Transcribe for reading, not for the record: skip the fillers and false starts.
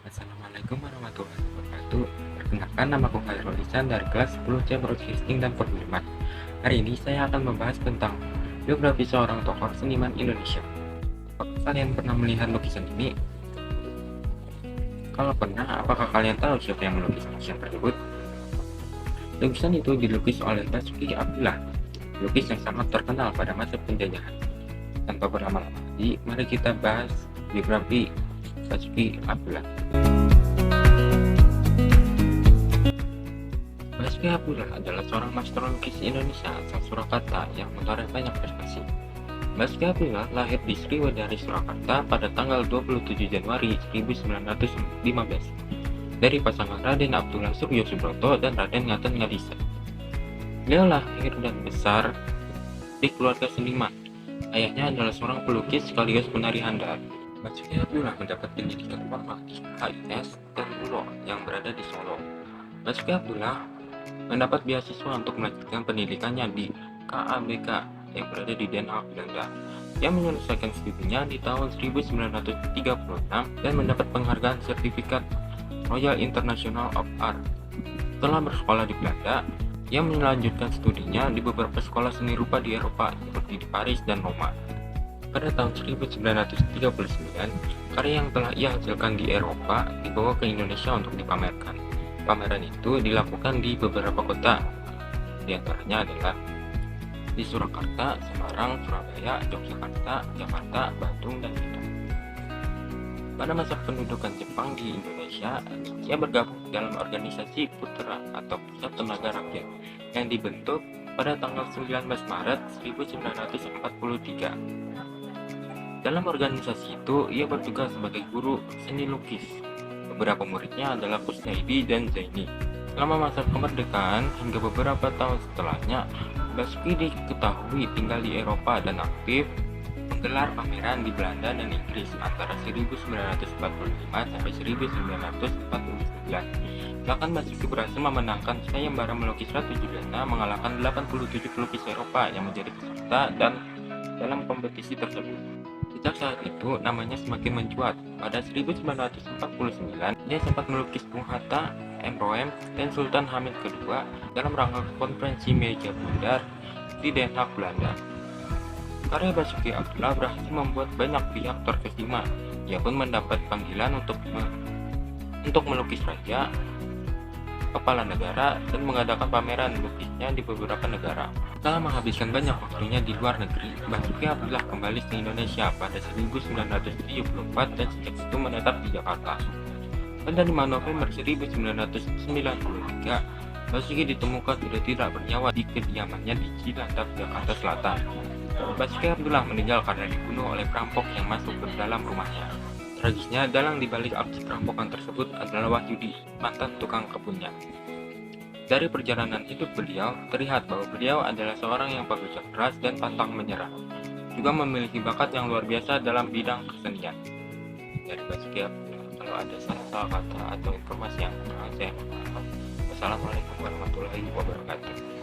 Assalamualaikum warahmatullahi wabarakatuh. Perkenalkan, nama aku Khairul Ihsan dari kelas 10C Broadcasting dan Perfilman. Hari ini saya akan membahas tentang biografi seorang tokoh seniman Indonesia. Apakah kalian pernah melihat lukisan ini? Kalau pernah, apakah kalian tahu siapa yang melukis lukisan tersebut? Lukisan itu dilukis oleh Basuki Abdullah, pelukis yang sangat terkenal pada masa penjajahan. Tanpa berlama-lama lagi, mari kita bahas biografi Basuki Abdullah. Basuki Abdullah adalah seorang master lukis Indonesia asal Surakarta yang menoreh banyak prestasi. Basuki Abdullah lahir di Sriwedari, Surakarta pada tanggal 27 Januari 1915 dari pasangan Raden Abdullah Suryo Subroto dan Raden Ngaten Ngadisa. Beliau lahir dan besar di keluarga seniman. Ayahnya adalah seorang pelukis sekaligus penari handal. Basuki Abdullah mendapat pendidikan formal di HIS dan ULO yang berada di Solo. Basuki Abdullah mendapat beasiswa untuk melanjutkan pendidikannya di KABK yang berada di Den Haag, Belanda. Ia menyelesaikan studinya di tahun 1936 dan mendapat penghargaan sertifikat Royal International of Art. Setelah bersekolah di Belanda, ia melanjutkan studinya di beberapa sekolah seni rupa di Eropa seperti di Paris dan Roma. Pada tahun 1939, karya yang telah ia hasilkan di Eropa dibawa ke Indonesia untuk dipamerkan. Pameran itu dilakukan di beberapa kota, di antaranya adalah di Surakarta, Semarang, Surabaya, Yogyakarta, Jakarta, Bandung, dan Medan. Pada masa pendudukan Jepang di Indonesia, ia bergabung dalam organisasi Putra atau Pusat Tenaga Rakyat yang dibentuk pada tanggal 19 Maret 1943. Dalam organisasi itu, ia bertugas sebagai guru seni lukis. Beberapa muridnya adalah Kusnaidi dan Zaini. Selama masa kemerdekaan hingga beberapa tahun setelahnya, Basuki diketahui tinggal di Eropa dan aktif menggelar pameran di Belanda dan Inggris antara 1945 sampai 1949. Bahkan Basuki berhasil memenangkan sayembara melukis Ratu Juliana, mengalahkan 87 pelukis Eropa yang menjadi peserta dan dalam kompetisi tersebut. Sejak saat itu, namanya semakin mencuat. Pada 1949, dia sempat melukis Bung Hatta, MROM, dan Sultan Hamid II dalam rangka konferensi meja bundar di Den Haag, Belanda. Karya Basuki Abdullah berhasil membuat banyak pihak terkesima. Ia pun mendapat panggilan untuk melukis raja, kepala negara, dan mengadakan pameran lukisnya di beberapa negara. Setelah menghabiskan banyak waktunya di luar negeri, Basuki Abdullah kembali ke Indonesia pada 1974 dan sejak itu menetap di Jakarta. Pada 5 November 1993, Basuki ditemukan sudah tidak bernyawa di kediamannya di Cilandak, Jakarta Selatan. Basuki Abdullah meninggal karena dibunuh oleh perampok yang masuk ke dalam rumahnya. Tragisnya, dalang dibalik aksi perampokan tersebut adalah Wahyudi, mantan tukang kebunnya. Dari perjalanan hidup beliau, terlihat bahwa beliau adalah seorang yang pekerja keras dan pantang menyerah. Juga memiliki bakat yang luar biasa dalam bidang kesenian. Dari Basuki Abdullah, kalau ada salah kata atau informasi yang kurang, saya mohon maaf. Wassalamualaikum warahmatullahi wabarakatuh.